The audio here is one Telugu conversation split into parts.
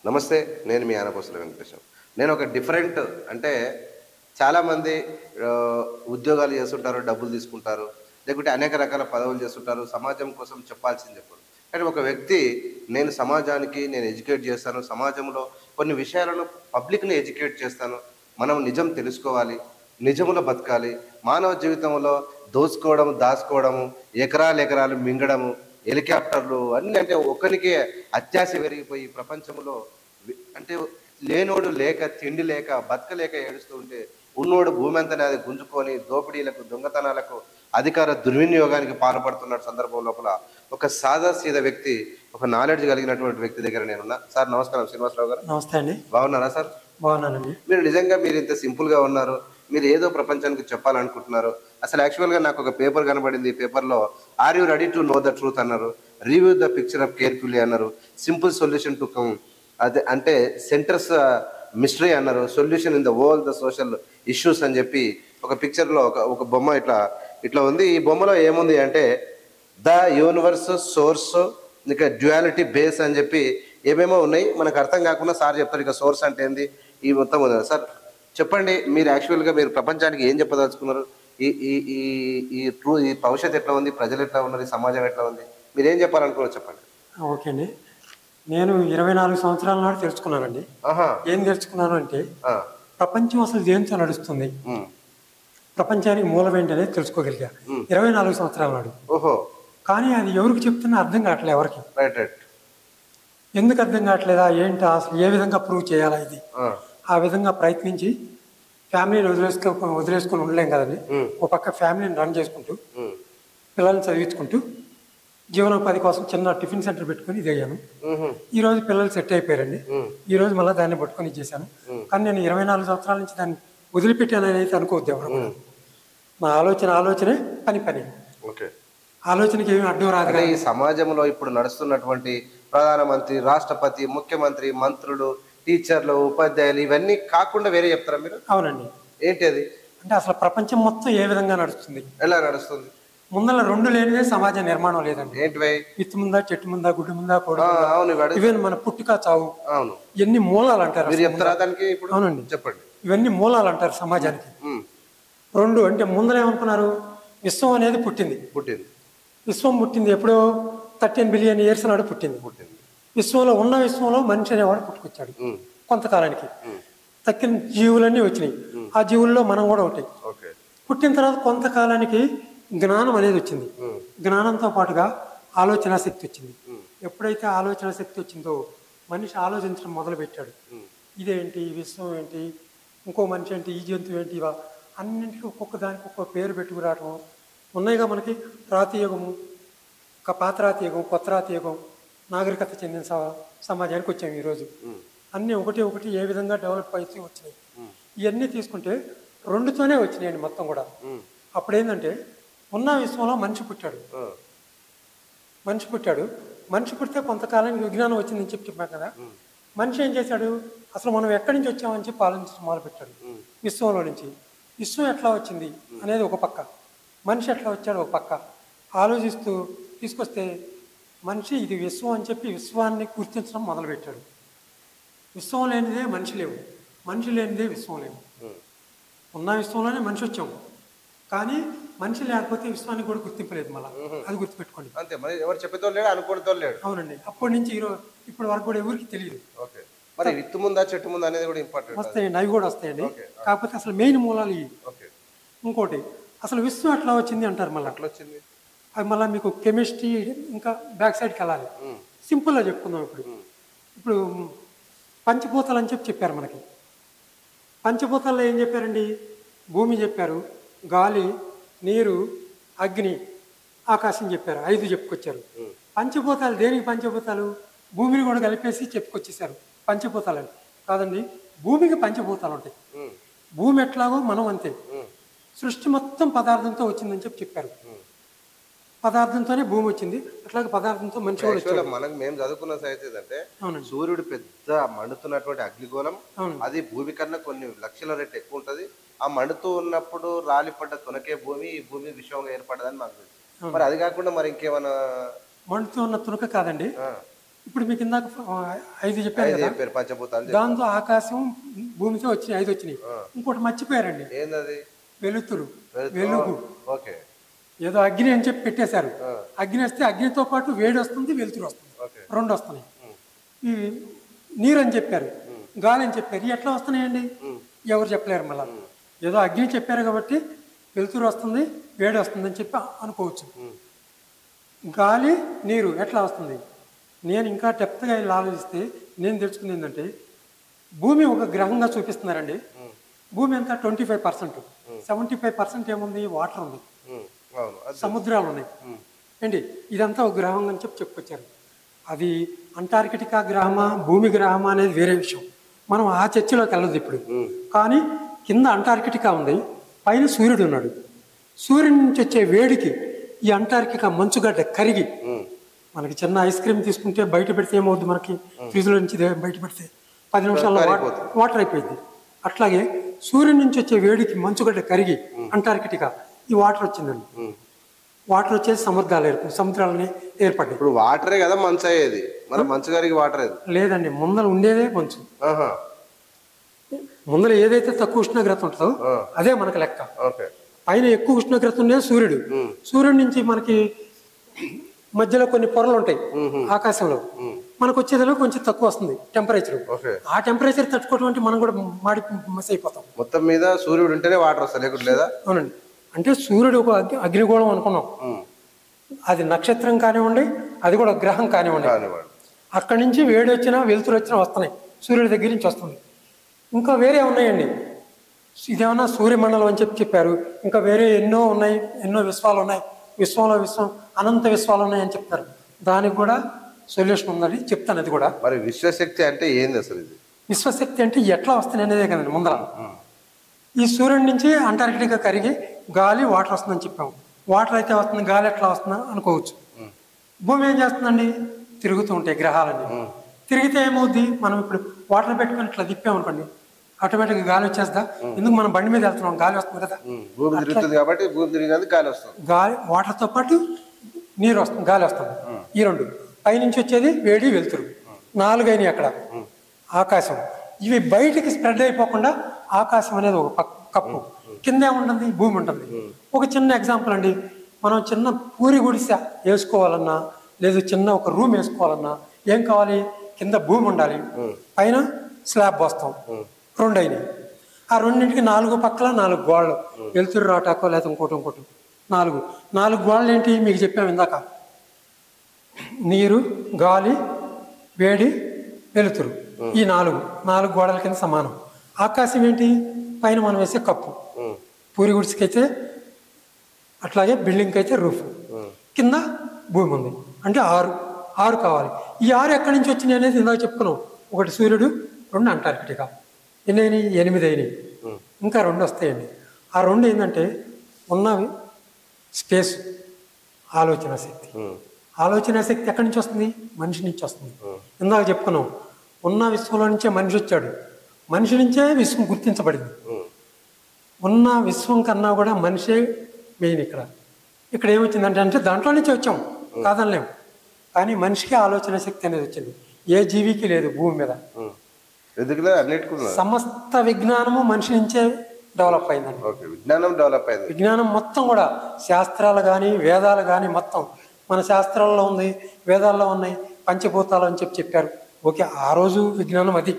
నమస్తే. నేను మీ ఆనపర్సుల వెంకటేశం. నేను ఒక డిఫరెంట్ అంటే చాలామంది ఉద్యోగాలు చేస్తుంటారు, డబ్బులు తీసుకుంటారు. లేకుంటే అనేక రకాల పదవులు చేస్తుంటారు. సమాజం కోసం చెప్పాల్సింది చెప్పరు. కానీ ఒక వ్యక్తి నేను సమాజానికి నేను ఎడ్యుకేట్ చేస్తాను. సమాజంలో కొన్ని విషయాలను పబ్లిక్‌ని ఎడ్యుకేట్ చేస్తాను. మనం నిజం తెలుసుకోవాలి. నిజంలో బతకాలి. మానవ జీవితంలో దోచుకోవడం, దాచుకోవడము, ఎకరాలు ఎకరాలు మింగడము, హెలికాప్టర్లు అన్నీ అంటే ఒక్కనికే అత్యాశ పెరిగిపోయి ప్రపంచంలో అంటే లేనోడు లేక, తిండి లేక, బతకలేక ఏడుస్తూ ఉంటే, ఉన్నోడు భూమి అంతా అది గుంజుకొని దోపిడీలకు, దొంగతనాలకు, అధికార దుర్వినియోగానికి పాల్పడుతున్న సందర్భం లోపల ఒక సాదా సీదా వ్యక్తి, ఒక నాలెడ్జ్ కలిగినటువంటి వ్యక్తి దగ్గర నేనున్నా. సార్ నమస్కారం శ్రీనివాసరావు గారు. నమస్తే అండి. బాగున్నారా సార్? బాగున్నానండి. మీరు నిజంగా మీరు ఇంత సింపుల్‌గా ఉన్నారు. మీరు ఏదో ప్రపంచానికి చెప్పాలనుకుంటున్నారు. అసలు యాక్చువల్‌గా నాకు ఒక పేపర్ కనబడింది. ఈ పేపర్‌లో are you ready to know the truth అన్నారు. Review the picture of carefully అన్నారు. సింపుల్ సొల్యూషన్ టు కమ్ అదే అంటే సెంటర్స్ మిస్టరీ అన్నారు. Solution in the world the social issues అని చెప్పి ఒక పిక్చర్‌లో ఒక బొమ్మ ఇట్లా ఉంది. ఈ బొమ్మలో ఏముంది అంటే ద యూనివర్స్ సోర్స్ ఇంకా డ్యుయాలిటీ బేస్ అని చెప్పి ఏమేమో ఉన్నాయి. మనకు అర్థం కాకుండా సార్ చెప్తారు ఇక సోర్స్ అంటే ఏంది ఈ మొత్తం ఉంది. సార్ చెప్పండి, మీరు యాక్చువల్గా మీరు ప్రపంచానికి ఏం చెప్పదలుచుకున్నారు? ఈ ఈ ఈ ఈ భవిష్యత్తు ఎట్లా ఉంది, ప్రజలు ఎట్లా ఉన్నారు, ఈ సమాజం ఎట్లా ఉంది, మీరు ఏం చెప్పాలనుకున్నారు చెప్పండి. ఓకే అండి. నేను 24 సంవత్సరాల నాడు తెలుసుకున్నానండి. ఏం తెలుసుకున్నాను అంటే ప్రపంచం అసలు దేంతో నడుస్తుంది, ప్రపంచానికి మూలం ఏంటి అనేది తెలుసుకోగలిగా 24 సంవత్సరాల నాడు. ఓహో. కానీ అది ఎవరికి చెప్తున్నా అర్థం కావట్లేదు ఎవరికి. Right right. ఎందుకు అర్థం కావట్లేదా ఏంటి, అసలు ఏ విధంగా ప్రూవ్ చేయాలా ఇది, ఆ విధంగా ప్రయత్నించి ఫ్యామిలీని వదిలేసుకొని ఉండలేం కదండి. ఒక పక్క ఫ్యామిలీని రన్ చేసుకుంటూ పిల్లల్ని చదివించుకుంటూ జీవనోపాధి కోసం చిన్న టిఫిన్ సెంటర్ పెట్టుకుని ఇది అయ్యాను. ఈ రోజు పిల్లలు సెట్ అయిపోయారండి. ఈ రోజు మళ్ళీ దాన్ని పట్టుకొని ఇచ్చేసాను. కానీ నేను 24 సంవత్సరాల నుంచి దాన్ని వదిలిపెట్టానని అయితే అనుకోవద్దు ఎవరు. మా ఆలోచనే పని ఓకే. ఆలోచనకి ఏమి అడ్డం రాదు. ఈ సమాజంలో ఇప్పుడు నడుస్తున్నటువంటి ప్రధానమంత్రి, రాష్ట్రపతి, ముఖ్యమంత్రి, మంత్రులు, టీచర్లు, ఉపాధ్యాయులు ఇవన్నీ కాకుండా వేరే చెప్తారా మీరు? అవునండి. ఏంటి అది అంటే అసలు ప్రపంచం మొత్తం ఏ విధంగా నడుస్తుంది, ఎలా నడుస్తుంది? ముందర రెండు లేనిదే సమాజ నిర్మాణం లేదండి. ఏంటివై? విత్తు ముందా, చెట్టు ముందా, గుడ్డు ముందా, కోడి అవును. ఇవన్నీ మన పుట్టుక చావు. అవును. ఇవన్నీ మూలాలు అంటారు. మీరు చెప్తారా దానికి ఇప్పుడు? అవునండి, చెప్పండి. ఇవన్నీ మూలాలు అంటారు సమాజానికి. రెండు అంటే ముందర ఏమనుకున్నారు, విశ్వం అనేది పుట్టింది. విశ్వం పుట్టింది ఎప్పుడో 13 బిలియన్ ఇయర్స్ నాడు పుట్టింది. విశ్వంలో మనిషి అనేవాడు పుట్టుకొచ్చాడు. కొంతకాలానికి తక్కిన జీవులన్నీ వచ్చినాయి. ఆ జీవుల్లో మనం కూడా ఒకటి. పుట్టిన తర్వాత కొంతకాలానికి జ్ఞానం అనేది వచ్చింది. జ్ఞానంతో పాటుగా ఆలోచన శక్తి వచ్చింది. ఎప్పుడైతే ఆలోచన శక్తి వచ్చిందో మనిషి ఆలోచించడం మొదలు పెట్టాడు. ఇదేంటి, విశ్వం ఏంటి, ఇంకో మనిషి ఏంటి, ఈ జంతువు ఏంటి, ఇవా అన్నింటికి ఒక్కొక్క దానికి ఒక్కొక్క పేరు పెట్టుకురావటం ఉన్నాయిగా. మనకి రాతియుగము, పాతరాతి యుగం, కొత్త రాతి యుగం, నాగరికత చెందిన సమాజానికి వచ్చాము ఈరోజు. అన్నీ ఒకటి ఏ విధంగా డెవలప్ అయితే వచ్చినాయి. ఇవన్నీ తీసుకుంటే రెండుతోనే వచ్చినాయండి మొత్తం కూడా. అప్పుడేంటంటే ఉన్న విశ్వంలో మనిషి పుట్టాడు. మనిషి పుడితే కొంతకాలానికి విజ్ఞానం వచ్చిందని చెప్పాం కదా. మనిషి ఏం చేశాడు, అసలు మనం ఎక్కడి నుంచి వచ్చామని చెప్పి ఆలోచించడం మొదలుపెట్టాడు. విశ్వంలో నుంచి. విశ్వం ఎట్లా వచ్చింది అనేది ఒక పక్క, మనిషి ఎట్లా వచ్చాడు ఒక పక్క ఆలోచిస్తూ తీసుకొస్తే మనిషి ఇది విశ్వం అని చెప్పి విశ్వాన్ని గుర్తించడం మొదలుపెట్టాడు. విశ్వం లేనిదే మనిషి లేవు, మనిషి లేనిదే విశ్వం లేవు. ఉన్న విశ్వంలోనే మనిషి వచ్చాము, కానీ మనిషి లేకపోతే విశ్వానికి కూడా గుర్తింపలేదు. మళ్ళీ అది గుర్తుపెట్టుకోండి. అంతే, మరి ఎవరు చెప్పేతో లేడు, అనుకోవడంతో లేడు. అవునండి. అప్పటి నుంచి ఇప్పటి వరకు కూడా ఎవరికి తెలియదు. మరి విత్తు ముందా, చెట్టు ముందా అనేది కూడా ఇంపార్టెంట్. వస్తాయండి, అవి కూడా వస్తాయండి. కాకపోతే అసలు మెయిన్ మూలాలు ఇవి. ఇంకోటి అసలు విశ్వం ఎట్లా వచ్చింది అంటారు. మళ్ళీ అట్లా వచ్చింది అది మళ్ళీ మీకు కెమిస్ట్రీ ఇంకా బ్యాక్ సైడ్కి వెళ్ళాలి. సింపుల్గా చెప్పుకుందాం. ఇప్పుడు పంచభూతాలు అని చెప్పారు మనకి. పంచభూతాల్లో ఏం చెప్పారండి, భూమి చెప్పారు, గాలి, నీరు, అగ్ని, ఆకాశం చెప్పారు. 5 చెప్పుకొచ్చారు. పంచభూతాలు దేనికి పంచభూతాలు? భూమిని కూడా కలిపేసి చెప్పుకొచ్చేసారు పంచభూతాలని. కాదండి, భూమికి పంచభూతాలు ఉంటాయి. భూమి ఎట్లాగో మనం అంతే. సృష్టి మొత్తం పదార్థంతో వచ్చిందని చెప్పారు. పదార్థంతోనే భూమి వచ్చింది, అట్లాగే పదార్థంతో మనిషి కూడా వచ్చాడు. మనకు మేము చదువుకున్న సైన్స్ ఏంటంటే సూర్యుడు పెద్ద మండుతున్నటువంటి అగ్నిగోళం, అది భూమి కన్నా కొన్ని లక్షల రెట్లు ఎక్కువ ఉంటది. ఆ మండుతూ ఉన్నప్పుడు రాలిపడ్డ తునకే భూమి, ఈ భూమి విశ్వంగా ఏర్పడ్డదని మాకు తెలుసు. మరి అది కాకుండా మరి ఇంకేమన్నా మండుతూ ఉన్న తునక కాదండి, ఇప్పుడు మీకు ఇందాక 5 చెప్పాను కదా, చెప్పారు పంచభూతాలు. దాంతో ఆకాశం భూమితో వచ్చినాయి 5 వచ్చినాయి. ఇంకోటి మర్చిపోయారండి, ఏందది? వెలుతురు, వెలుగు. ఓకే. ఏదో అగ్ని అని చెప్పి పెట్టేశారు. అగ్ని వస్తే అగ్నితో పాటు వేడి వస్తుంది, వెలుతురు వస్తుంది, 2 వస్తున్నాయి. ఈ నీరు అని చెప్పారు, గాలి అని చెప్పారు, ఎట్లా వస్తున్నాయండి? ఎవరు చెప్పలేరు. మళ్ళీ ఏదో అగ్ని చెప్పారు కాబట్టి వెలుతురు వస్తుంది, వేడి వస్తుంది అని చెప్పి అనుకోవచ్చు. గాలి నీరు ఎట్లా వస్తుంది? నేను ఇంకా డెప్త్గా ఇలా ఆలోచిస్తే నేను తెలుసుకుంది ఏంటంటే, భూమి ఒక గ్రహంగా చూపిస్తున్నారండి. భూమి అంతా 25%, 75% ఏముంది? వాటర్ ఉంది, సముద్రాలు ఉన్నాయి ఏంటి. ఇదంతా ఒక గ్రహం అని చెప్పి చెప్పుకొచ్చారు. అది అంటార్కిటికా గ్రహమా భూమి గ్రహమా అనేది వేరే విషయం, మనం ఆ చర్చలోకి వెళ్ళదు ఇప్పుడు. కానీ కింద అంటార్కిటికా ఉంది, పైన సూర్యుడు ఉన్నాడు. సూర్యుడి నుంచి వచ్చే వేడికి ఈ అంటార్కిటికా మంచుగడ్డ కరిగి, మనకి చిన్న ఐస్ క్రీమ్ తీసుకుంటే బయట పెడితే ఏమవుద్ది? మనకి ఫ్రిడ్జ్లో నుంచి బయట పెడితే 10 నిమిషాల్లో వాటర్ అయిపోయింది. అట్లాగే సూర్యుడి నుంచి వచ్చే వేడికి మంచుగడ్డ కరిగి అంటార్కిటికా ఈ వాటర్ వచ్చిందండి. వాటర్ వచ్చేసి సముద్రాలని ఏర్పడ్డాయి. ఇప్పుడు వాటరే కదా మంచు అయ్యేది, మన మంచు గారికి వాటర్ లేదండి, ముందర ఉండేదే మంచు. ముందర ఏదైతే తక్కువ ఉష్ణోగ్రత ఉంటుందో అదే మనకు లెక్క. పైన ఎక్కువ ఉష్ణోగ్రత ఉండేది సూర్యుడు. సూర్యుడి నుంచి మనకి మధ్యలో కొన్ని పొరలు ఉంటాయి ఆకాశంలో, మనకు వచ్చేదిలో కొంచెం తక్కువ వస్తుంది టెంపరేచర్. ఆ టెంపరేచర్ తట్టుకోవడం అంటే మనం కూడా మాడి మస్ అయిపోతాం. మొత్తం మీద సూర్యుడు ఉంటేనే వాటర్ వస్తాయి, లేకుండా లేదా? అవునండి. అంటే సూర్యుడు ఒక అగ్నిగోళం అనుకున్నాం, అది నక్షత్రం కానివ్వండి, అది కూడా గ్రహం కానివ్వండి. అక్కడి నుంచి వేడి వచ్చినా వెలుతురు వచ్చినా వస్తున్నాయి, సూర్యుడి దగ్గర నుంచి వస్తుంది. ఇంకా వేరే ఉన్నాయండి, ఇదేమన్నా సూర్యమండలం అని చెప్పారు. ఇంకా వేరే ఎన్నో ఉన్నాయి, ఎన్నో విశ్వాలు ఉన్నాయి. విశ్వంలో అనంత విశ్వాలు ఉన్నాయని చెప్తారు. దానికి కూడా సొల్యూషన్ ఉందని చెప్తాను. అది కూడా మరి విశ్వశక్తి అంటే ఏంది అసలు? ఇది విశ్వశక్తి అంటే ఎట్లా వస్తుంది అనేదే కదండి. ముందర ఈ సూర్యుడి నుంచి అంటార్కిటికా కరిగి గాలి వాటర్ వస్తుందని చెప్పాము. వాటర్ అయితే వస్తుంది, గాలి ఎట్లా వస్తుందా అనుకోవచ్చు. భూమి ఏం చేస్తుందండి? తిరుగుతూ ఉంటాయి గ్రహాలన్నీ. తిరిగితే ఏమవుద్ది? మనం ఇప్పుడు వాటర్ పెట్టుకొని ఇట్లా తిప్పామనుకోండి, ఆటోమేటిక్గా గాలి వచ్చేస్తా. ఎందుకు మనం బండి మీద వెళ్తున్నాం, గాలి వస్తుంది కదా, భూమి తిరుగుతుంది కాబట్టి భూమి తిరిగి గాలి వస్తుంది. గాలి వాటర్తో పాటు నీరు వస్తుంది, గాలి వస్తుంది. ఈ 2 పైనుంచి వచ్చేది వేడి వెలుతురు. 4 అయినాయి అక్కడ. ఆకాశం, ఇవి బయటికి స్ప్రెడ్ అయిపోకుండా ఆకాశం అనేది ఒక కప్పు, కింద ఏముంటుంది? భూమి ఉంటుంది. ఒక చిన్న ఎగ్జాంపుల్ అండి, మనం చిన్న పూరి గుడిసె వేసుకోవాలన్నా, లేదు చిన్న ఒక రూమ్ వేసుకోవాలన్నా ఏం కావాలి? కింద భూమి ఉండాలి, పైన స్లాబ్ పోస్తాం. 2 అయినాయి. ఆ 2ంటికి 4 పక్కల 4 గోడలు, వెలుతురు రాటాకో లేదా ఇంకోటి 4 గోడలు ఏంటి? మీకు చెప్పాము ఇందాక, నీరు, గాలి, వేడి, వెలుతురు. ఈ 4 గోడల కింద సమానం. ఆకాశం ఏంటి? పైన మనం వేసే కప్పు. పూరి గుడిసెకి అయితే అట్లాగే, బిల్డింగ్కి అయితే రూఫ్, కింద భూమి ఉంది. అంటే 6 కావాలి. ఈ 6 ఎక్కడి నుంచి వచ్చినాయి అనేది ఇందాక చెప్పుకున్నాం. 1 సూర్యుడు, 2 అంటార్కిటికా. ఎన్ని అయినాయి? 8 అయినాయి. ఇంకా 2 వస్తాయండి. ఆ 2 ఏంటంటే ఉన్నవి స్పేస్, ఆలోచన శక్తి. ఆలోచన శక్తి ఎక్కడి నుంచి వస్తుంది? మనిషి నుంచి వస్తుంది. ఇందాక చెప్పుకున్నాం, ఉన్న విశ్వంలో నుంచే మనిషి వచ్చాడు, మనిషి నుంచే విశ్వం గుర్తించబడింది. ఉన్న విశ్వం కన్నా కూడా మనిషే మెయిన్. ఇక్కడ ఏమొచ్చిందంటే, అంటే దాంట్లో నుంచే వచ్చాం కాదనలేము, కానీ మనిషికి ఆలోచన శక్తి అనేది వచ్చింది. ఏ జీవికి లేదు భూమి మీద. సమస్త విజ్ఞానము మనిషి నుంచే డెవలప్ అయిందండి. విజ్ఞానం మొత్తం కూడా, శాస్త్రాలు కానీ వేదాలు కానీ మొత్తం మన శాస్త్రాల్లో ఉంది, వేదాల్లో ఉన్నాయి. పంచభూతాలు అని చెప్పారు. ఓకే, ఆ రోజు విజ్ఞానం అది,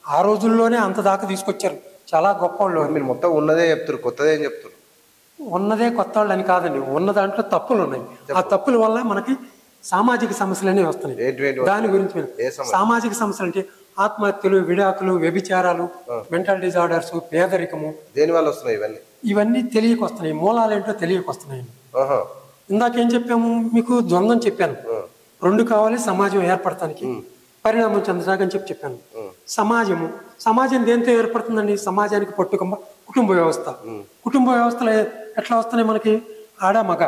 ఆ రోజుల్లోనే అంత దాకా తీసుకొచ్చారు. చాలా గొప్ప వాళ్ళు. మీరు మొత్తం ఉన్నదే చెప్తారు, కొత్తదే అని చెప్తారు. ఉన్నదే కొత్త వాళ్ళు అని కాదండి, ఉన్న దాంట్లో తప్పులు ఉన్నాయి. ఆ తప్పుల వల్ల మనకి సామాజిక సమస్యలు అనేవి వస్తున్నాయి. దాని గురించి సామాజిక సమస్యలు అంటే ఆత్మహత్యలు, విడాకులు, వ్యభిచారాలు, మెంటల్ డిజార్డర్స్, పేదరికము. దేని వల్ల వస్తున్నాయి ఇవన్నీ? ఇవన్నీ తెలియక వస్తున్నాయి, మూలాలు ఏంటో తెలియక వస్తున్నాయండి. ఇందాకేం చెప్పాము మీకు? ద్వంద్వం చెప్పాను. 2 కావాలి సమాజం ఏర్పడటానికి, పరిణామం చెందడానికి అని చెప్పాను. సమాజం దేంతో ఏర్పడుతుందండి? సమాజానికి పట్టుకొమ్మ కుటుంబ వ్యవస్థ. కుటుంబ వ్యవస్థలు ఎట్లా వస్తున్నాయి మనకి? ఆడ మగ,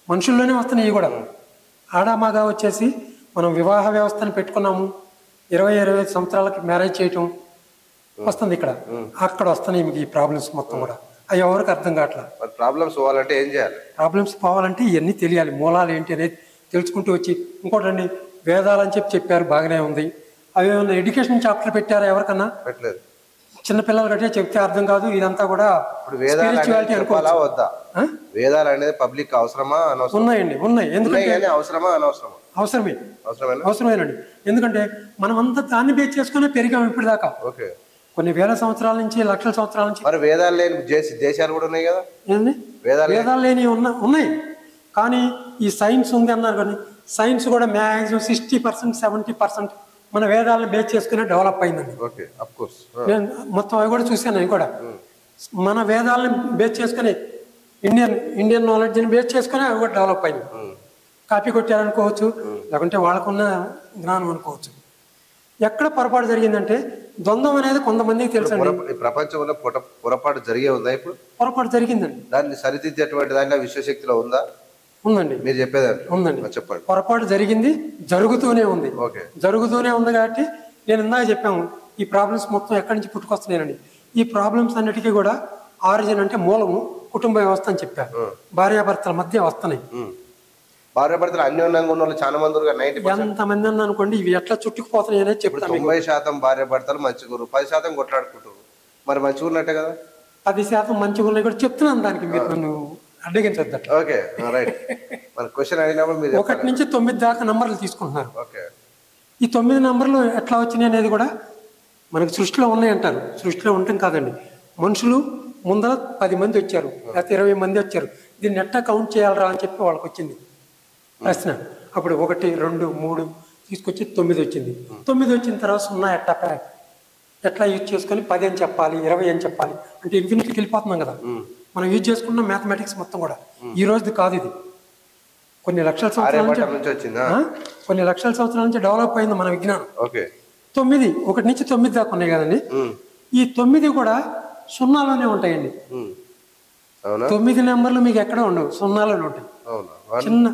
మనుషుల్లోనే వస్తున్నాయి కూడా. ఆడ మగ వచ్చేసి మనం వివాహ వ్యవస్థను పెట్టుకున్నాము, 20-25 సంవత్సరాలకి మ్యారేజ్ చేయటం వస్తుంది. అక్కడ వస్తున్నాయి మీకు ఈ ప్రాబ్లమ్స్ మొత్తం కూడా. అవి ఎవరికి అర్థం కావట్లా. ప్రాబ్లమ్స్ పోవాలంటే ఏం చేయాలి? ప్రాబ్లమ్స్ పోవాలంటే ఇవన్నీ తెలియాలి, మూలాలు ఏంటి అనేది తెలుసుకుంటూ వచ్చి. ఇంకోటండి, వేదాలని చెప్పారు, బాగానే ఉంది. అవి ఏమన్నా ఎడ్యుకేషన్ చాప్టర్ పెట్టారా ఎవరికన్నా? పెట్టలేదు. చిన్నపిల్లలు కట్టే చెప్తే అర్థం కాదు. ఇదంతా కూడా స్పిరిచువాలిటీ అనుకోవాలా వద్దా? వేదాలు అనేది పబ్లిక్ అవసరమా అనవసరం? ఉన్నాయండి, ఉన్నాయి. ఎందుకంటే అవసరమా అనవసరమా? అవసరమేనండి. ఎందుకంటే మనం అంతా దాన్ని బేస్ చేసుకునే పెరిగాం ఇప్పటిదాకా. ఓకే. కొన్ని వేల సంవత్సరాల నుంచి, లక్షల సంవత్సరాల నుంచి. మరి వేదాలు లేని దేశాలు కూడా ఉన్నాయి కదా? ఏంది వేదాలు లేని ఉన్నాయి. కానీ ఈ సైన్స్ ఉంది అన్నారు. కానీ సైన్స్ కూడా మ్యాక్సిమం 60%, 70% మన వేదాలను బేస్ చేసుకునే డెవలప్ అయిందండి. నేను మొత్తం అవి కూడా చూశాను. అవి కూడా మన వేదాలను బేస్ చేసుకుని ఇండియన్ నాలెడ్జ్ని బేస్ చేసుకుని అవి కూడా డెవలప్ అయింది. కాపీ కొట్టారనుకోవచ్చు, లేకుంటే వాళ్ళకున్న జ్ఞానం అనుకోవచ్చు. ఎక్కడ పొరపాటు జరిగిందంటే ద్వంద్వం అనేది కొంతమందికి తెలుసండి. ప్రపంచంలో పొరపాటు జరిగే ఉందా? ఇప్పుడు పొరపాటు జరిగిందండి. దాన్ని సరిదిద్దేటువంటి దాంట్లో విశ్వశక్తిలో ఉందా? ఉందండి. మీరు చెప్పేదాన్ని ఉందండి. చెప్పండి. పొరపాటు జరిగింది, జరుగుతూనే ఉంది. జరుగుతూనే ఉంది కాబట్టి నేను ఇందాక చెప్పాము ఈ ప్రాబ్లమ్స్ మొత్తం ఎక్కడి నుంచి పుట్టుకొస్తున్నాయండి. ఈ ప్రాబ్లమ్స్ అన్నిటికీ కూడా ఆరిజిన్ అంటే మూలము కుటుంబ వ్యవస్థ అని చెప్పారు. భార్యాభర్తల మధ్య వస్తున్నాయి. భార్యాభర్తలు అన్యోన్యంగా ఉన్న వాళ్ళు చాలా మంది, ఎంతమంది అన్న అనుకోండి, ఇవి ఎట్లా చుట్టుకుపోతున్నాయి అనేది చెప్తాను. 90% భార్యాభర్తలు మంచిగురు, 10% కొట్లాడుకుంటారు. మరి మంచిగా ఉన్నట్టే కదా? 10% మంచిగా ఉన్నాయి కూడా చెప్తున్నాను. దానికి మీరు నన్ను అడ్డగించొద్దు. Okay, right. మన క్వశ్చన్ అడిగినప్పుడు మీరు 1 నుంచి 9 దాకా నంబర్లు తీసుకుంటున్నారు. ఈ 9 నంబర్లు ఎట్లా వచ్చినాయి అనేది కూడా మనకు సృష్టిలో ఉన్నాయి అంటారు. సృష్టిలో ఉండటం కాదండి, మనుషులు ముందర 10 మంది వచ్చారు, లేకపోతే 20 మంది వచ్చారు. దీన్ని ఎట్లా కౌంట్ చేయాలరా అని చెప్పి వాళ్ళకి వచ్చింది ప్రశ్న. అప్పుడు 1, 2, 3 తీసుకొచ్చి 9 వచ్చింది. 9 వచ్చిన తర్వాత 0 ఎట్లా యూజ్ చేసుకొని 10 అని చెప్పాలి, 20 అని చెప్పాలి అంటే ఇన్ఫినిటీకి వెళ్ళిపోతున్నాం కదా. మనం యూజ్ చేసుకున్న మ్యాథమెటిక్స్ మొత్తం కూడా ఈ రోజుది కాదు. ఇది కొన్ని లక్షల సంవత్సరాల నుంచి డెవలప్ అయింది మన విజ్ఞానం. 9 1 నుంచి 9 దాకా ఉన్నాయి కదండి. ఈ 9 కూడా సున్నాలోనే ఉంటాయండి. 9 నెంబర్లు మీకు ఎక్కడ ఉండవు, సున్నాలోనే ఉంటాయి. చిన్న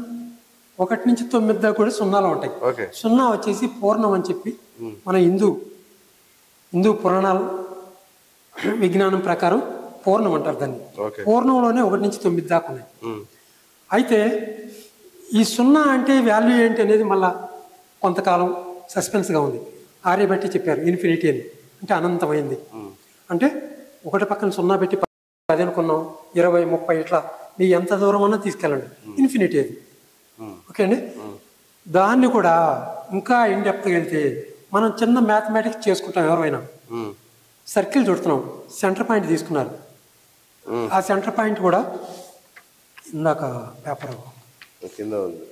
1 నుంచి 9 దాకా కూడా సున్నాలో ఉంటాయి. 0 వచ్చేసి పూర్ణం అని చెప్పి మన హిందూ పురాణాలు విజ్ఞానం ప్రకారం పూర్ణం అంటారు దాన్ని. పూర్ణంలోనే 1 నుంచి 9 దాకా ఉన్నాయి. అయితే ఈ 0 అంటే వాల్యూ ఏంటి అనేది మళ్ళా కొంతకాలం సస్పెన్స్గా ఉంది. ఆర్యభట్టి చెప్పారు ఇన్ఫినిటీ అని, అంటే అనంతమైంది. అంటే 1 పక్కన 0 పెట్టి 10 అనుకున్నాం, 20, 30 ఇట్లా మీ ఎంత దూరం అన్నా తీసుకెళ్ళండి, ఇన్ఫినిటీ అది. ఓకే అండి. దాన్ని కూడా ఇంకా ఇన్డెప్త్గా వెళ్తే మనం చిన్న మ్యాథమెటిక్స్ చేసుకుంటాం. ఎవరైనా సర్కిల్ చుడుతున్నాం, సెంటర్ పాయింట్ తీసుకున్నారు. ఆ సెంటర్ పాయింట్ కూడా ఇందాక పేపర్ కింద ఉంది.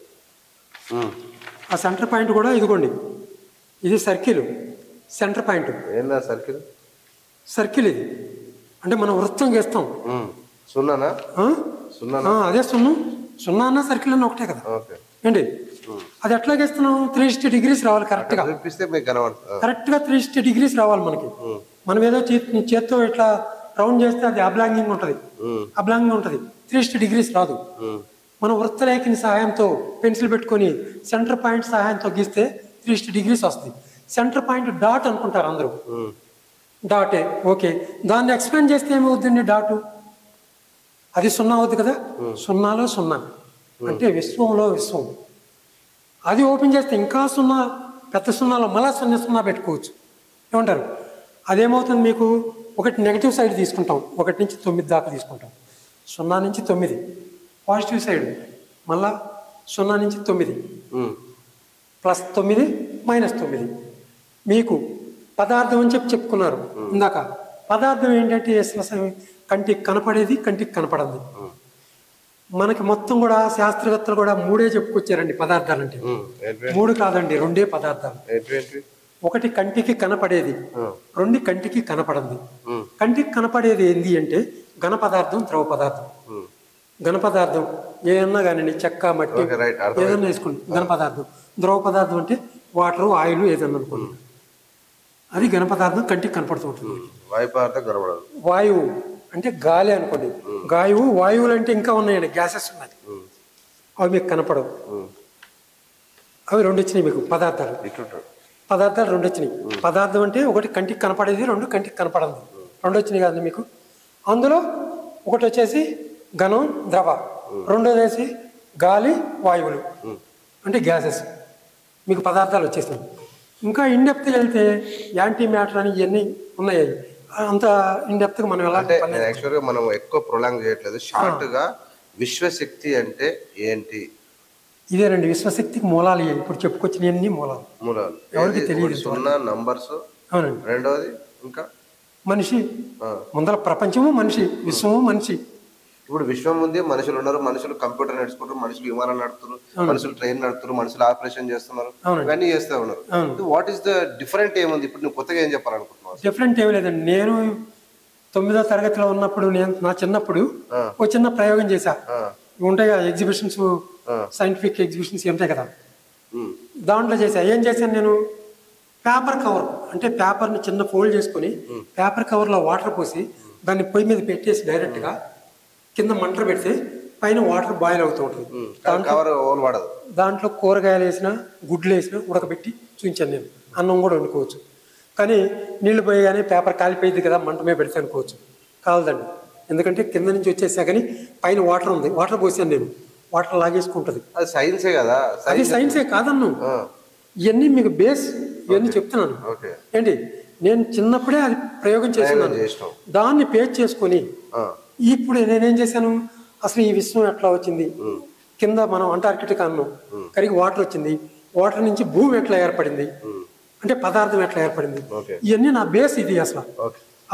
ఆ సెంటర్ పాయింట్ కూడా ఇదిగోండి, ఇది సర్కిల్ సెంటర్ పాయింట్. సర్కిల్ ఇది అంటే మనం వృత్తం గీస్తాం. అదే 0 అన్న సర్కిల్ అన్న ఒకటే కదా ఏంటి. అది ఎట్లా గీస్తున్నాం? 360 degrees రావాలి కరెక్ట్గా. 360 degrees రావాలి మనకి. మనం ఏదో చేత్తో ఇట్లా రౌండ్ చేస్తే అది అబ్లాంగింగ్ ఉంటుంది, 360 degrees రాదు. మనం వృత్తరేఖని సహాయంతో పెన్సిల్ పెట్టుకొని సెంటర్ పాయింట్ సహాయంతో గీస్తే 360 degrees వస్తుంది. సెంటర్ పాయింట్ డాట్ అనుకుంటారు అందరూ, డాటే. ఓకే, దాన్ని ఎక్స్ప్లెయిన్ చేస్తే ఏమవుతుందండి? డాటు అది 0 అవుతుంది కదా. 0లో 0 అంటే విశ్వంలో విశ్వం. అది ఓపెన్ చేస్తే ఇంకా 0, పెద్ద 0లో మళ్ళా 0 పెట్టుకోవచ్చు. ఏమంటారు? అదేమవుతుంది మీకు? ఒకటి నెగిటివ్ సైడ్ తీసుకుంటాం, 1 నుంచి 9 దాకా తీసుకుంటాం. 0 నుంచి 9 పాజిటివ్ సైడ్, మళ్ళా 0 నుంచి 9 +9 -9. మీకు పదార్థం అని చెప్పుకున్నారు ఇందాక. పదార్థం ఏంటంటే కంటికి కనపడేది, కంటికి కనపడదు. మనకి మొత్తం కూడా శాస్త్రవేత్తలు కూడా 3 చెప్పుకొచ్చారండి పదార్థాలంటే. 3 కాదండి, 2 పదార్థాలు. 1 కంటికి కనపడేది, 2 కంటికి కనపడింది. కంటికి కనపడేది ఏంది అంటే ఘన పదార్థం, ద్రవ పదార్థం. ఘన పదార్థం ఏదన్నా కానీ చెక్క, మట్టి ఏదన్నా వేసుకోండి ఘన పదార్థం. ద్రవ పదార్థం అంటే వాటర్, ఆయిల్ ఏదన్నా అనుకోండి, అది ఘన పదార్థం కంటికి కనపడుతూ ఉంటుంది. వాయువు అంటే గాలి అనుకోండి. వాయువులు అంటే ఇంకా ఉన్నాయండి, గ్యాసెస్ ఉన్నాయి, అవి మీకు కనపడవు. అవి 2 వచ్చినాయి మీకు పదార్థాలు. 2 వచ్చినాయి. పదార్థం అంటే 1 కంటికి కనపడేది, 2 కంటికి కనపడదు. 2 వచ్చినాయి కదండి మీకు. అందులో 1 వచ్చేసి ఘనం, ద్రవ. 2 వచ్చేసి గాలి, వాయువులు అంటే గ్యాసెస్. మీకు పదార్థాలు వచ్చేసినాయి. ఇంకా ఇన్డెప్త్గా వెళ్తే యాంటీ మ్యాటర్ అని ఇవన్నీ ఉన్నాయి. అంత ఇన్డెప్త్గా మనం ఎలా అంటే యాక్చువల్గా మనం ఎక్కువ ప్రొలాంగ్ చేయట్లేదు, షార్ట్గా విశ్వశక్తి అంటే ఏంటి? ఇదేనండి విశ్వశక్తికి మూలాలు ఇవి. ఇప్పుడు చెప్పుకొచ్చినవన్నీ మూలాలు. ఎవరికి తెలియదు. సున్నా నంబర్స్. అవునండి. రెండవది ఇంకా మనిషి. ముందర ప్రపంచము మనిషి, విశ్వము మనిషి. ఇప్పుడు విశ్వం ఉంది, మనుషులు ఉన్నారు, మనుషులు కంప్యూటర్ నడుచుకుంటారు, మనుషులు విమానం నడుపుతారు, మనుషులు ట్రైన్ నడుపుతారు, మనుషులు ఆపరేషన్ చేస్తున్నారు, ఇవన్నీ చేస్తూ ఉన్నారు. వాట్ ఈస్ ద డిఫరెంట్ ఏముంది? ఇప్పుడు నువ్వు కొత్తగా ఏం చెప్పాలనుకుంటున్నావు? డిఫరెంట్ ఏమి లేదండి. నేను 9వ తరగతిలో ఉన్నప్పుడు, నా చిన్నప్పుడు ఒక చిన్న ప్రయోగం చేశా. ఉంటాయి కదా ఎగ్జిబిషన్స్, సైంటిఫిక్ ఎగ్జిబిషన్స్ ఉంటాయి కదా, దాంట్లో చేశా. ఏం చేశాను నేను? పేపర్ కవర్, అంటే పేపర్ని చిన్న ఫోల్డ్ చేసుకొని పేపర్ కవర్లో వాటర్ పోసి దాన్ని పొయ్యి మీద పెట్టేసి డైరెక్ట్గా కింద మంటలు పెడితే పైన వాటర్ బాయిల్ అవుతూ ఉంటుంది. దాంట్లో కూరగాయలు వేసినా గుడ్లు వేసినా ఉడకబెట్టి చూపించాను నేను. అన్నం కూడా వండుకోవచ్చు. కానీ నీళ్లు పోయగానే పేపర్ కాలిపోయింది కదా, మంట మీద పెడితే అనుకోవచ్చు. కావద్దండి, ఎందుకంటే కింద నుంచి వచ్చేసా కానీ పైన వాటర్ ఉంది, వాటర్ పోసాను నేను, వాటర్ లాగేసుకుంటుంది. అది సైన్సే కదా? అది సైన్సే కాదన్ను. ఇవన్నీ మీకు బేస్, ఇవన్నీ చెప్తున్నాను ఏంటి. నేను చిన్నప్పుడే అది ప్రయోగం చేస్తున్నాను. దాన్ని పేజ్ చేసుకొని ఇప్పుడు నేనేం చేశాను, అసలు ఈ విశ్వం ఎట్లా వచ్చింది, కింద మనం అంటార్కిటికా అన్నాం, కరిగి వాటర్ వచ్చింది, వాటర్ నుంచి భూమి ఎట్లా ఏర్పడింది, అంటే పదార్థం ఎట్లా ఏర్పడింది, ఇవన్నీ నా బేస్ ఇది. అసలు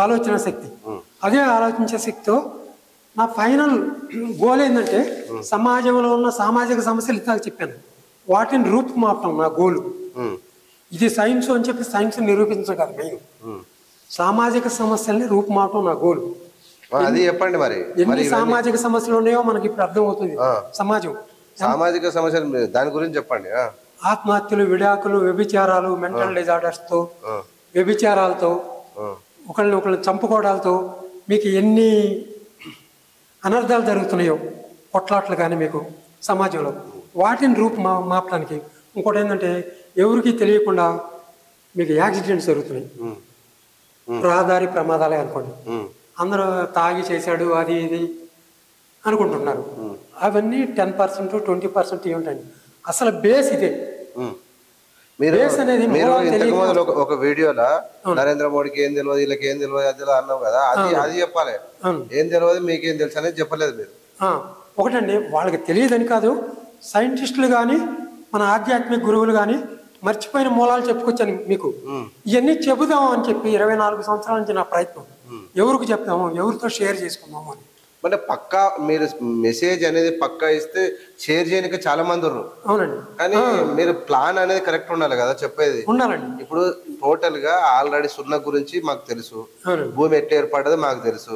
ఆలోచన శక్తి. అదే ఆలోచించే శక్తితో నా ఫైనల్ గోల్ ఏంటంటే సమాజంలో ఉన్న సామాజిక సమస్యలు ఇందాక చెప్పాను, వాటిని రూపుమాపటం నా గోలు. ఇది సైన్స్ అని చెప్పి సైన్స్ నిరూపించడం కాదు, మెయిన్ సామాజిక సమస్యల్ని రూపుమాపటం నా గోలు. అది చెప్పండి మరి. ఎన్ని సామాజిక సమస్యలు ఉన్నాయో మనకి ఇప్పుడు అర్థం అవుతుంది. సమాజం సామాజిక సమస్యలు దాని గురించి చెప్పండి. ఆత్మహత్యలు, విడాకులు, వ్యభిచారాలు, మెంటల్ డిజార్డర్స్ తో, వ్యభిచారాలతో, ఒకళ్ళని చంపుకోవడాలతో మీకు ఎన్ని అనర్థాలు జరుగుతున్నాయో, కొట్లాట్లు కానీ మీకు సమాజంలో, వాటిని మాపడానికి. ఇంకోటి ఏంటంటే ఎవరికి తెలియకుండా మీకు యాక్సిడెంట్స్ జరుగుతున్నాయి, రహదారి ప్రమాదాలే అనుకోండి. అందరూ తాగి చేశాడు అది ఇది అనుకుంటున్నారు. అవన్నీ 10%, 20% ఏమిటండి. అసలు బేస్ ఇదే. మీరు ఒక వీడియోలో నరేంద్ర మోడీకి ఏం తెలియదు, వీళ్ళకి ఏం తెలియదు, అది అన్నావు కదా, అది చెప్పాలి. ఏం తెలియదు మీకేం తెలుసు అనేది చెప్పలేదు మీరు. ఒకటండి, వాళ్ళకి తెలియదని కాదు, సైంటిస్టులు కానీ మన ఆధ్యాత్మిక గురువులు కానీ మర్చిపోయిన మూలాలు చెప్పుకొచ్చాను మీకు. ఇవన్నీ చెబుదాము అని చెప్పి 24 సంవత్సరాల నుంచి నా ప్రయత్నం. ఎవరికి చెప్తాము, ఎవరితో షేర్ చేసుకుందాము అని. అంటే పక్కా మీరు మెసేజ్ అనేది పక్కా ఇస్తే షేర్ చేయడానికి చాలా మంది ఉన్నారు. అవునండి. కానీ మీరు ప్లాన్ అనేది కరెక్ట్ ఉండాలి కదా చెప్పేది. ఉండాలండి. ఇప్పుడు టోటల్ గా ఆల్రెడీ సున్నా గురించి మాకు తెలుసు, భూమి ఎట్లా ఏర్పడ్డది మాకు తెలుసు,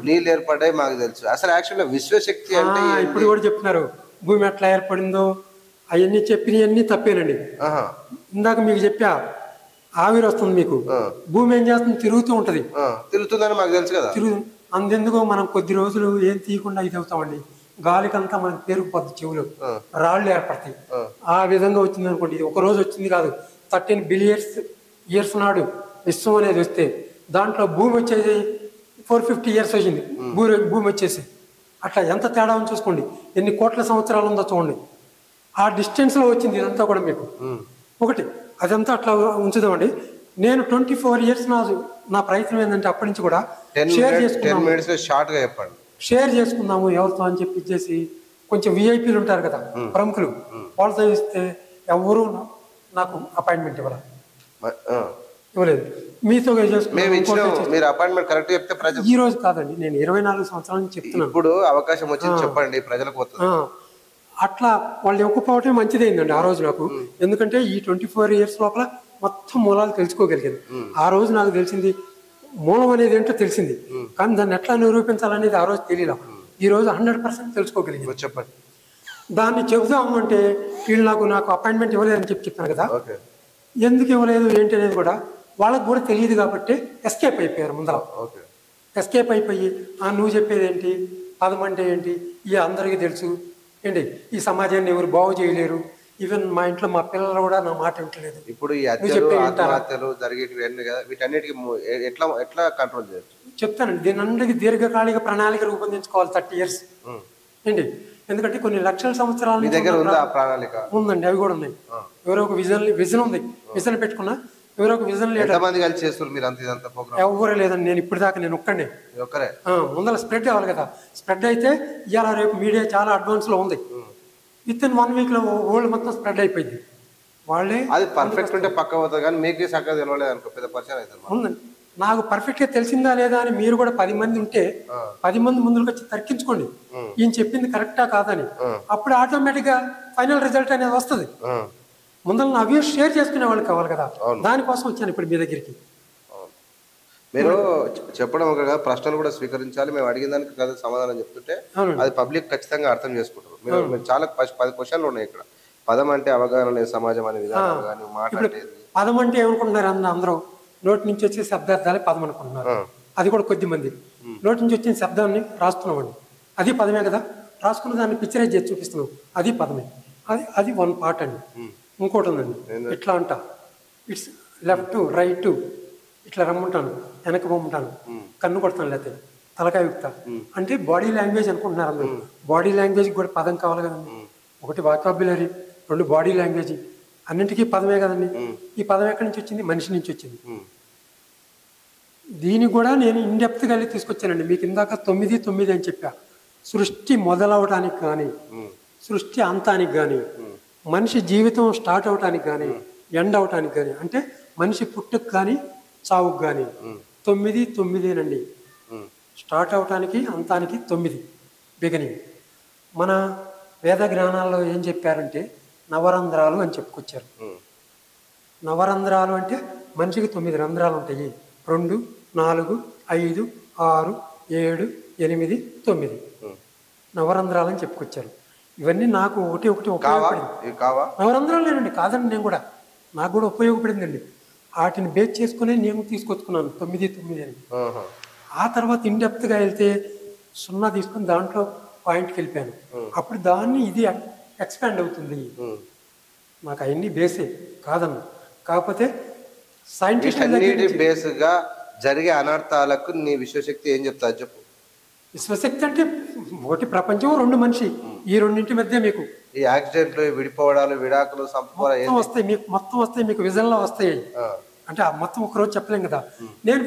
నీళ్ళు ఏర్పడ్డాయి మాకు తెలుసు. అసలు యాక్చువల్గా విశ్వశక్తి అంటే ఇప్పుడు కూడా చెప్తున్నారు భూమి ఎట్లా ఏర్పడిందో, అవన్నీ చెప్పినవన్నీ తప్పేనండి. ఇందాక మీకు చెప్పా, ఆవిరి వస్తుంది మీకు, భూమి ఏం చేస్తుంది, తిరుగుతూ ఉంటది. తిరుగుతుందని మాకు తెలుసు కదా. అందుకు మనం కొద్ది రోజులు ఏం తీయకుండా ఇది అవుతామండి, గాలికంతా మనకి పేరుకుపోద్ది, చెవులు రాళ్ళు ఏర్పడతాయి. ఆ విధంగా వచ్చింది అనుకోండి. ఇది ఒక రోజు వచ్చింది కాదు, 13 బిలియన్ ఇయర్స్ నాడు విశ్వం అనేది వస్తే దాంట్లో భూమి వచ్చేది 450 ఇయర్స్ వచ్చింది భూమి వచ్చేసి. అట్లా ఎంత తేడా అని చూసుకోండి, ఎన్ని కోట్ల సంవత్సరాలు ఉందో చూడండి. ఆ డిస్టెన్స్లో వచ్చింది ఇదంతా కూడా మీకు. ఒకటి అదంతా అట్లా ఉంచుదామండి. నేను 24 ఇయర్స్ నా ప్రయత్నం ఏంటంటే అప్పటి నుంచి కూడా షేర్ చేసుకుందాము ఎవరితో అని చెప్పి ఇచ్చేసి, కొంచెం విఐపీలు ఉంటారు కదా ప్రముఖులు, వాళ్ళతో ఇస్తే ఎవరు నాకు అపాయింట్మెంట్ ఇవ్వలేదు. మీతో ఈ రోజు కాదండి, నేను 24 సంవత్సరాల నుంచి చెప్తున్నాను. ఇప్పుడు అవకాశం వచ్చింది చెప్పండి ప్రజలకు. అట్లా వాళ్ళు ఇవ్వకపోవటం మంచిదైందండి ఆ రోజు నాకు. ఎందుకంటే ఈ 24 ఇయర్స్ లోపల మొత్తం మూలాలు తెలుసుకోగలిగింది. ఆ రోజు నాకు తెలిసింది మూలం అనేది ఏంటో తెలిసింది, కానీ దాన్ని ఎట్లా నిరూపించాలనేది ఆ రోజు తెలియదు. ఈ రోజు 100% తెలుసుకోగలిగింది. చెప్పండి. దాన్ని చెబుదాము అంటే వీళ్ళు నాకు అపాయింట్మెంట్ ఇవ్వలేదని చెప్పాను కదా. ఎందుకు ఇవ్వలేదు ఏంటి అనేది కూడా వాళ్ళకు కూడా తెలియదు కాబట్టి ఎస్కేప్ అయిపోయారు ముందర. ఎస్కేప్ అయిపోయి నువ్వు చెప్పేది ఏంటి, పదం అంటే ఏంటి, ఇక అందరికీ తెలుసు ఏంటి, ఈ సమాజాన్ని ఎవరు బాగు చేయలేరు, ఈవెన్ మా ఇంట్లో మా పిల్లలు కూడా నా మాట వింటలేదు. ఇప్పుడు ఈ ఆత్మహత్యలు జరిగేటివన్నీ కదా, వీటన్నిటికి ఎట్లా కంట్రోల్ చేయొచ్చు చెప్తానండి. దీని అన్నిటికీ దీర్ఘకాలిక ప్రణాళిక రూపొందించుకోవాలి. 30 ఇయర్స్ ఏంటి, ఎందుకంటే కొన్ని లక్షల సంవత్సరాల మీ నుంచి దగ్గర ఉందా ఆ ప్రణాళిక? ఉందండి, అవి కూడా ఉన్నాయి. ఎవరో ఒక విజన్ ఉంది, విజన్ పెట్టుకున్నా. ఎవరో ఒక విజన్ లీడర్. ఎంతమంది కలిసి చేస్తారు మీరు అంత ఇదంతా ప్రోగ్రామ్? ఎవరు లేదండి, నేను ఇప్పటిదాకా నేను ఒక్కడే. ఒక్కరే? ముందర స్ప్రెడ్ అవ్వాలి కదా. స్ప్రెడ్ అయితే ఇవాళ రేపు మీడియా చాలా అడ్వాన్స్లో ఉంది. విత్ ఇన్ 1 వీక్లో వరల్డ్ మొత్తం స్ప్రెడ్ అయిపోయింది. వాళ్ళే అది పర్ఫెక్ట్ ఉంటే పక్క పోతుంది, కానీ మీకే చక్కగా తెలియలేదు అనుకో పెద్ద పరిచయం అవుతుంది. ఉందండి, నాకు పర్ఫెక్ట్గా తెలిసిందా లేదా అని మీరు కూడా 10 మంది ఉంటే 10 మంది ముందుకు వచ్చి తర్కించుకోండి, ఈయన చెప్పింది కరెక్టా కాదని. అప్పుడు ఆటోమేటిక్గా ఫైనల్ రిజల్ట్ అనేది వస్తుంది. ముందర నా వ్యూస్ షేర్ చేసుకునే వాళ్ళు కావాలి కదా, దానికోసం వచ్చాను ఇప్పుడు మీ దగ్గరికి. మీరు చెప్పడం ఒక ప్రశ్నలు కూడా స్వీకరించాలి, మేము అడిగిన దానికి కదా సమాధానం చెప్తుంటే అది పబ్లిక్ ఖచ్చితంగా అర్థం చేసుకుంటారు. మీరు చాలా 10 క్వశ్చన్లు ఉన్నాయి ఇక్కడ. పదం అంటే అవగాహన లేదు, సమాజం అనే విధానం కానీ మాట్లాడేది. పదం అంటే ఏమనుకుంటున్నారు అందరూ, నోటి నుంచి వచ్చే శబ్దార్థాలే పదం అనుకుంటున్నారు. అది కూడా కొద్ది మంది నోటి నుంచి వచ్చిన శబ్దాన్ని రాస్తున్నామండి, అది పదమే కదా. రాసుకున్న దాన్ని పిక్చరైజ్ చేసి చూపిస్తున్నాం, అది పదమే. అది 1 పార్ట్ అండి. ఇంకోటి ఉందండి, ఇట్లా అంట, ఇట్స్ లెఫ్ట్ రైట్, ఇట్లా రమ్మంటాను, వెనక బొమ్మంటాను, కన్ను కొడతాను, లేకపోతే తలకాయ విప్తా అంటే బాడీ లాంగ్వేజ్ అనుకుంటున్నారు అందరూ. బాడీ లాంగ్వేజ్ కూడా పదం కావాలి కదండి. ఒకటి వాకాబులరీ, 2 బాడీ లాంగ్వేజ్, అన్నింటికీ పదమే కదండి. ఈ పదం ఎక్కడి నుంచి వచ్చింది? మనిషి నుంచి వచ్చింది. దీన్ని కూడా నేను ఇన్డెప్త్గా తీసుకొచ్చానండి. మీకు ఇందాక 9 అని చెప్పా. సృష్టి మొదలవడానికి కానీ, సృష్టి అంతానికి కానీ, మనిషి జీవితం స్టార్ట్ అవటానికి కానీ, ఎండ్ అవటానికి కానీ, అంటే మనిషి పుట్టుకు కానీ చావుకు కానీ 9 స్టార్ట్ అవటానికి అంతానికి 9 బిగినింగ్. మన వేద జ్ఞానాల్లో ఏం చెప్పారంటే నవరంధ్రాలు అని చెప్పుకొచ్చారు. నవరంధ్రాలు అంటే మనిషికి 9 రంధ్రాలు ఉంటాయి. 2, 4, 5, 6, 7, 8, 9 నవరంధ్రాలు అని చెప్పుకొచ్చారు. ఇవన్నీ నాకు ఒకటి ఉపయోగపడింది. నవరంధ్రాలు లేనండి, కాదండి, నేను కూడా నాకు కూడా ఉపయోగపడిందండి. వాటిని బేస్ చేసుకుని నేను తీసుకొచ్చుకున్నాను 9 అని. ఆ తర్వాత ఇన్డెప్త్గా వెళ్తే 0 తీసుకుని దాంట్లో పాయింట్కి వెళ్ళిపోయాను. అప్పుడు దాన్ని ఇది ఎక్స్పాండ్ అవుతుంది. నాకు అవన్నీ బేసే కాదన్న, కాకపోతే సైంటిస్ట్ బేస్గా జరిగే అనర్థాలకు నీ విశ్వశక్తి ఏం చెప్తా చెప్పు. విశ్వశక్తి అంటే ఒకటి ప్రపంచం, 2 మనిషి, ఈ రెండింటి మధ్య మీకు ఈ యాక్సిడెంట్లు, విడిపోవడాలు, విడాకులు, వస్తాయి. మీకు మొత్తం వస్తాయి, మీకు విజన్లో వస్తాయి. అంటే ఆ మొత్తం ఒకరోజు చెప్పలేం కదా. నేను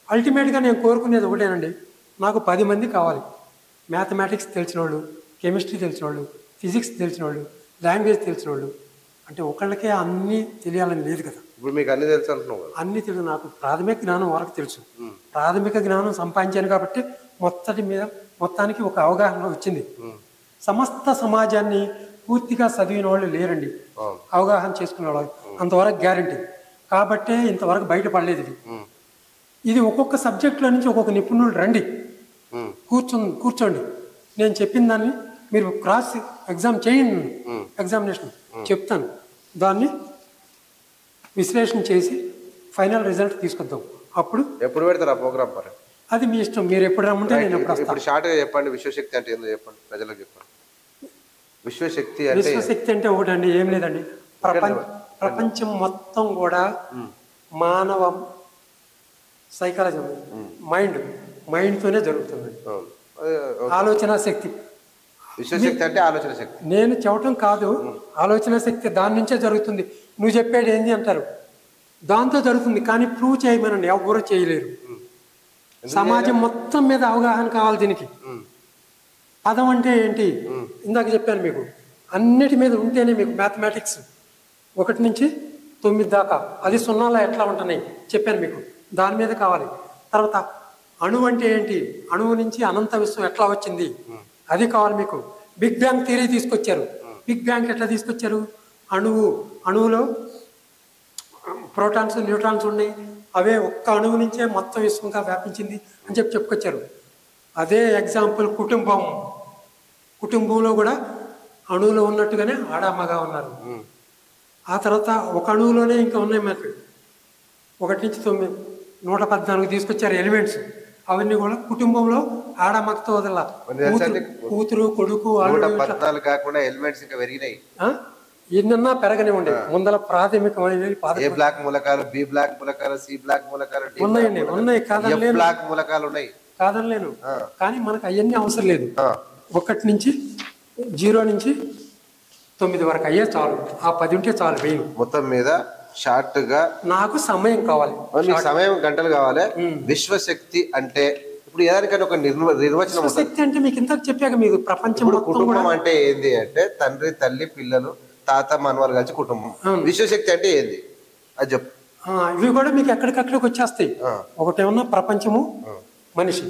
అల్టిమేట్గా నేను కోరుకునేది ఒకటేనండి, నాకు 10 మంది కావాలి. మ్యాథమెటిక్స్ తెలిసిన వాళ్ళు, కెమిస్ట్రీ తెలిసిన వాళ్ళు, ఫిజిక్స్ తెలిసిన వాళ్ళు, లాంగ్వేజ్ తెలిసిన వాళ్ళు. అంటే ఒకళ్ళకే అన్నీ తెలియాలని లేదు కదా. ఇప్పుడు మీకు అన్ని తెలుసు అంటున్నావు. అన్నీ తెలుసు, నాకు ప్రాథమిక జ్ఞానం వరకు తెలుసు. ప్రాథమిక జ్ఞానం సంపాదించాను కాబట్టి మొత్తానికి ఒక అవగాహన వచ్చింది. సమస్త సమాజాన్ని పూర్తిగా చదివిన వాళ్ళు లేరండి, అవగాహన చేసుకునే వాళ్ళు అంతవరకు గ్యారంటీ. కాబట్టే ఇంతవరకు బయటపడలేదు ఇది. ఒక్కొక్క సబ్జెక్టులో నుంచి ఒక్కొక్క నిపుణులు రండి, కూర్చోండి, నేను చెప్పిన దాన్ని మీరు క్రాస్ ఎగ్జామ్ చేయండి, ఎగ్జామినేషన్ చెప్తాను, దాన్ని విశ్లేషణ చేసి ఫైనల్ రిజల్ట్ తీసుకొద్దాం. అప్పుడు ఎప్పుడు పెడతారు ఆ ప్రోగ్రామ్? మరి అది మీ ఇష్టం, మీరు ఎప్పుడు రమ్మంటే నేను ఎప్పుడు వస్తాను. ఇప్పుడు షార్ట్గా చెప్పండి, విశ్వశక్తి అంటే ఏందో చెప్పండి, ప్రజలకు చెప్పండి. విశ్వశక్తి అంటే ఒకటండి, ఏం లేదండి, ప్రపంచం మొత్తం కూడా మానవ సైకాలజీ, మైండ్తోనే జరుగుతుందండి. ఆలోచన శక్తి. విశ్వశక్తి అంటే ఆలోచన శక్తి. నేను చెప్పటం కాదు, ఆలోచన శక్తి దాని నుంచే జరుగుతుంది. నువ్వు చెప్పేది ఏంది అంటారు, దాంతో జరుగుతుంది. కానీ ప్రూవ్ చేయమనండి, ఎవరు చేయలేరు. సమాజం మొత్తం మీద అవగాహన కావాలి దీనికి. పదం అంటే ఏంటి ఇందాక చెప్పాను మీకు, అన్నిటి మీద ఉంటేనే మీకు మ్యాథమెటిక్స్ 1 నుంచి 9 దాకా, అది 0లో ఎట్లా ఉంటున్నాయి చెప్పాను మీకు, దాని మీద కావాలి. తర్వాత అణువు అంటే ఏంటి, అణువు నుంచి అనంత విశ్వం ఎట్లా వచ్చింది అది కావాలి మీకు. బిగ్ బ్యాంగ్ థియరీ తీసుకొచ్చారు. బిగ్ బ్యాంగ్ ఎట్లా తీసుకొచ్చారు, అణువులో ప్రోటాన్స్, న్యూట్రాన్స్ ఉన్నాయి, అవే ఒక్క అణువు నుంచే మొత్తం విశ్వంగా వ్యాపించింది అని చెప్పుకొచ్చారు. అదే ఎగ్జాంపుల్ కుటుంబంలో కూడా అణువులో ఉన్నట్టుగానే ఆడామగా ఉన్నారు. ఆ తర్వాత ఒక అణువులోనే ఇంకా ఉన్నాయి మనకి 1 నుంచి 9, 114 తీసుకొచ్చారు ఎలిమెంట్స్. అవన్నీ కూడా కుటుంబంలో ఆడమగతో వదల, కూతురు, కొడుకు, కాకుండా ఎలిమెంట్స్ ఇంకా పెరిగినాయి. ఎన్నన్నా పెరగనే ఉండే ముందర ప్రాథమికమైన బ్లాక్ మూలకాలు, బి బ్లాక్ మూలకాలు, సి బ్లాక్ మూలకాలు ఉన్నాయి కాదనలేను, బ్లాక్ మూలకాలు ఉన్నాయి కాదనలేను. కానీ మనకు అవన్నీ అవసరం లేదు. 1 నుంచి 0 నుంచి 9 వరకు అయ్యే చాలు, ఆ 10 ఉంటే చాలు వెయ్యి. మొత్తం మీద షార్ట్ గా నాకు సమయం కావాలి. మీకు సమయం గంటలు కావాలి. విశ్వశక్తి అంటే ఇప్పుడు ఏదానికైనా ఒక నిర్వచనం ఉంటుంది. శక్తి అంటే మీకు ఇంతకు చెప్పాక, మీకు ప్రపంచం కుటుంబం అంటే ఏంది అంటే తండ్రి తల్లి పిల్లలు తాత మనవారు కలిసి కుటుంబం. విశ్వశక్తి అంటే ఏంది అది చెప్పు. ఇవి కూడా మీకు ఎక్కడికక్కడికి వచ్చేస్తాయి. ఒకటేమన్నా ప్రపంచము, మనిషి.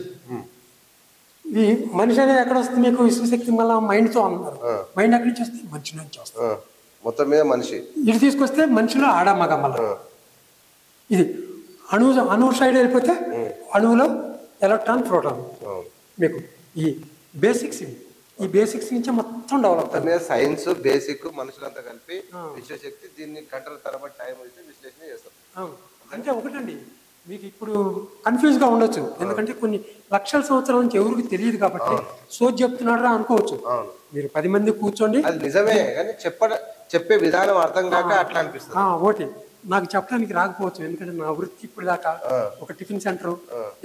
ఈ మనిషి అనేది ఎక్కడ వస్తుంది మీకు? విశ్వశక్తి మళ్ళీ మైండ్తో అన్నారు. మైండ్ ఎక్కడి నుంచి వస్తుంది? మనిషి నుంచి వస్తుంది. మొత్తం మీద మనిషి ఇది తీసుకొస్తే మనిషిలో ఆడ మగ. మళ్ళీ ఇది అణువు సైడ్ వెళ్ళిపోతే అణువులో ఎలక్ట్రాన్, ప్రోటాన్. మీకు ఈ బేసిక్స్, ఈ బేసిక్స్ నుంచి మొత్తం డెవలప్ అవుతుంది. సైన్స్ బేసిక్ మనుషులంతా కలిపి విశ్వశక్తి. దీన్ని గంటల తరబడి టైం అయితే విశ్లేషణ చేస్తాం. అంటే ఒకటండి, మీకు ఇప్పుడు కన్ఫ్యూజ్గా ఉండొచ్చు, ఎందుకంటే కొన్ని లక్షల సంవత్సరాల నుంచి ఎవరికి తెలియదు కాబట్టి సోది చెప్తున్నారా అనుకోవచ్చు. మీరు 10 మంది కూర్చోండి, అది నిజమే, కానీ చెప్పే విధానం అర్థం కాక అట్లా అనిపిస్తుంది. ఓకే, నాకు చెప్పడానికి రాకపోవచ్చు, ఎందుకంటే నా వృత్తి ఇప్పుడు దాకా ఒక టిఫిన్ సెంటర్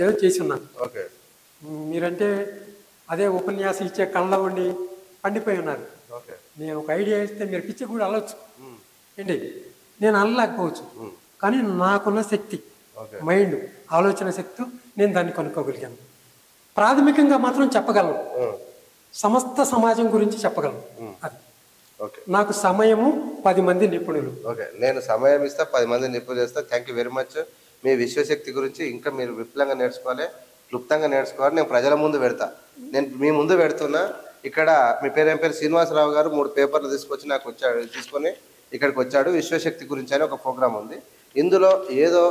ఏదో చేసి ఉన్నాను. మీరంటే అదే ఉపన్యాసం ఇచ్చే కళ్ళ ఉండి పండిపోయి ఉన్నారు. నేను ఒక ఐడియా ఇస్తే మీరు పిచ్చి కూడా అల్లొచ్చు ఏంటి, నేను అనలేకపోవచ్చు, కానీ నాకున్న శక్తి, మైండ్, ఆలోచన శక్తి, నేను దాన్ని కనుక్కోగలిగాను. ప్రాథమికంగా మాత్రం చెప్పగలను, సమస్త సమాజం గురించి చెప్పగలను. అది నాకు సమయము, 10 మంది నిపుణులు. నేను సమయం ఇస్తా, 10 మంది నిపుణులు చేస్తా. Thank you very much. మీ విశ్వశక్తి గురించి ఇంకా మీరు విపులంగా నేర్చుకోవాలి, క్లుప్తంగా నేర్చుకోవాలి. నేను ప్రజల ముందు పెడతా, నేను మీ ముందు పెడుతున్నా. ఇక్కడ మీ పేరు ఏం పేరు? శ్రీనివాసరావు గారు 3 పేపర్లు తీసుకొచ్చి నాకు తీసుకొని ఇక్కడికి వచ్చాడు. విశ్వశక్తి గురించి అని ఒక ప్రోగ్రామ్ ఉంది. ఇందులో ఏదో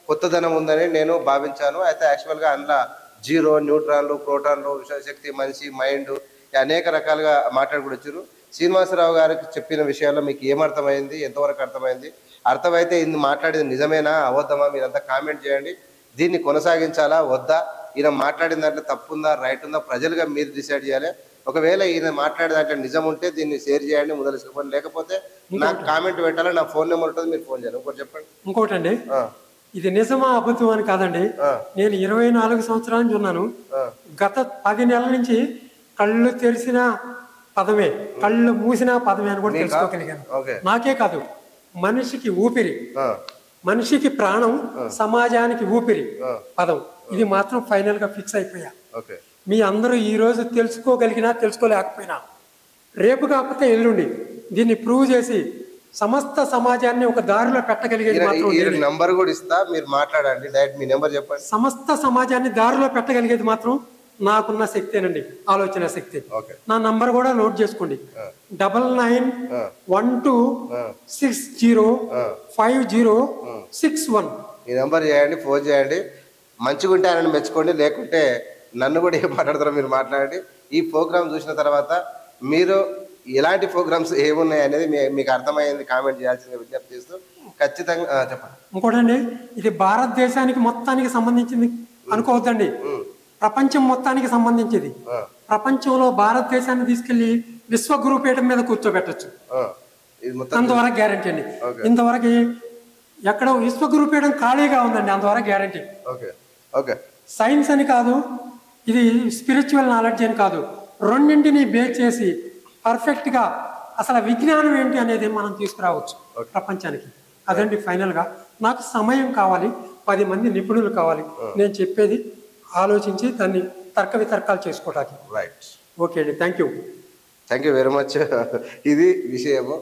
కొత్తదనం ఉందని నేను భావించాను. అయితే యాక్చువల్గా అందులో జీరో, న్యూట్రాన్లు, ప్రోటాన్లు, విశ్వశక్తి, మనిషి, మైండ్ అనేక రకాలుగా మాట్లాడుకొచ్చారు. శ్రీనివాసరావు గారికి చెప్పిన విషయాల్లో మీకు ఏమర్థమైంది, ఎంతవరకు అర్థమైంది? అర్థమైతే ఇది మాట్లాడేది నిజమేనా అబద్ధమా? మీరంతా కామెంట్ చేయండి. దీన్ని కొనసాగించాలా వద్దా? ఈయన మాట్లాడిన దాంట్లో తప్పుందా, రైట్ ఉందా, ప్రజలుగా మీరు డిసైడ్ చేయాలి. ఒకవేళ ఈయన మాట్లాడే దాంట్లో నిజం ఉంటే దీన్ని షేర్ చేయండి, మొదలు. లేకపోతే నాకు కామెంట్ పెట్టాలి, నా ఫోన్ నెంబర్ ఉంటుంది, మీరు ఫోన్ చేయాలి. ఇంకోటి చెప్పండి. ఇంకోటండి, ఇది నిజమా అబద్ధం అని కాదండి. నేను 24 సంవత్సరాల నుంచి ఉన్నాను. గత 10 నెలల నుంచి కళ్ళు తెరిసిన పదమే, కళ్ళు మూసిన పదమే అని కూడా తెలుసుకోగలిగాను. నాకే కాదు, మనిషికి ఊపిరి, మనిషికి ప్రాణం, సమాజానికి ఊపిరి పదం. ఇది మాత్రం ఫైనల్ గా ఫిక్స్ అయిపోయా. మీ అందరూ ఈ రోజు తెలుసుకోగలిగినా తెలుసుకోలేకపోయినా, రేపు కాకపోతే ఎల్లుండి దీన్ని ప్రూవ్ చేసి సమస్త సమాజాన్ని ఒక దారిలో పెట్టగలిగేది మాత్రం నంబర్ కూడా ఇస్తా, మీరు మాట్లాడండి. డైరెక్ట్ మీ నెంబర్ చెప్పండి. సమస్త సమాజాన్ని దారిలో పెట్టగలిగేది మాత్రం నాకున్న శక్తేనండి, ఆలోచన శక్తి. నా నంబర్ కూడా నోట్ చేసుకోండి, 9912605061. ఈ నెంబర్ చేయండి, ఫోన్ చేయండి. మంచిగా ఉంటే ఆయన మెచ్చుకోండి, లేకుంటే నన్ను కూడా ఏం మాట్లాడతారో మీరు మాట్లాడండి. ఈ ప్రోగ్రామ్ చూసిన తర్వాత మీరు ఎలాంటి ప్రోగ్రామ్స్ ఏమున్నాయి అనేది మీకు అర్థమైంది కామెంట్ చేయాల్సిందిగా విజ్ఞప్తి చేస్తూ ఖచ్చితంగా చెప్పండి. ఇంకోటండి, ఇది భారతదేశానికి మొత్తానికి సంబంధించింది అనుకోవద్దండి, ప్రపంచం మొత్తానికి సంబంధించింది. ప్రపంచంలో భారతదేశాన్ని తీసుకెళ్లి విశ్వగురుపీఠం మీద కూర్చోబెట్టచ్చు, అంతవరకు గ్యారంటీ అండి. ఇంతవరకు ఎక్కడ విశ్వగురుపీఠం ఖాళీగా ఉందండి, అంతవరకు గ్యారంటీ. సైన్స్ అని కాదు, ఇది స్పిరిచువల్ నాలెడ్జ్ అని కాదు, రెండింటిని బేస్ చేసి పర్ఫెక్ట్గా అసలు విజ్ఞానం ఏంటి అనేది మనం తీసుకురావచ్చు ప్రపంచానికి. అదండి ఫైనల్గా. నాకు సమయం కావాలి, 10 మంది నిపుణులు కావాలి. నేను చెప్పేది ఆలోచించి దాన్ని తర్క వితర్కాలు చేసుకోవడానికి. రైట్, ఓకే అండి, థ్యాంక్ యూ వెరీ మచ్. ఇది విషయము.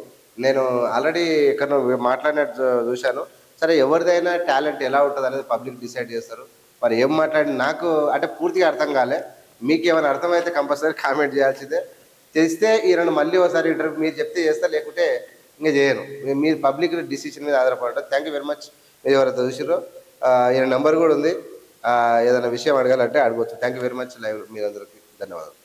నేను ఆల్రెడీ ఎక్కడ మాట్లాడినట్టు చూశాను. సరే, ఎవరిదైనా టాలెంట్ ఎలా ఉంటుంది అనేది పబ్లిక్ డిసైడ్ చేస్తారు. మరి ఏం మాట్లాడి నాకు అంటే పూర్తిగా అర్థం కాలే. మీకు ఏమైనా అర్థమైతే కంపల్సరీ కామెంట్ చేయాల్సిందే. చేస్తే ఈయన మళ్ళీ ఒకసారి ఇంటర్వ్యూ మీరు చెప్తే చేస్తా, లేకుంటే ఇంకా చేయను. మీరు పబ్లిక్ డిసిషన్ మీద ఆధారపడతారు. Thank you very much. మీరు ఎవరైతే చూసారో ఈయన నెంబర్ కూడా ఉంది, ఏదైనా విషయం అడగాలంటే అడగవచ్చు. Thank you very much. Live మీరందరికీ ధన్యవాదాలు.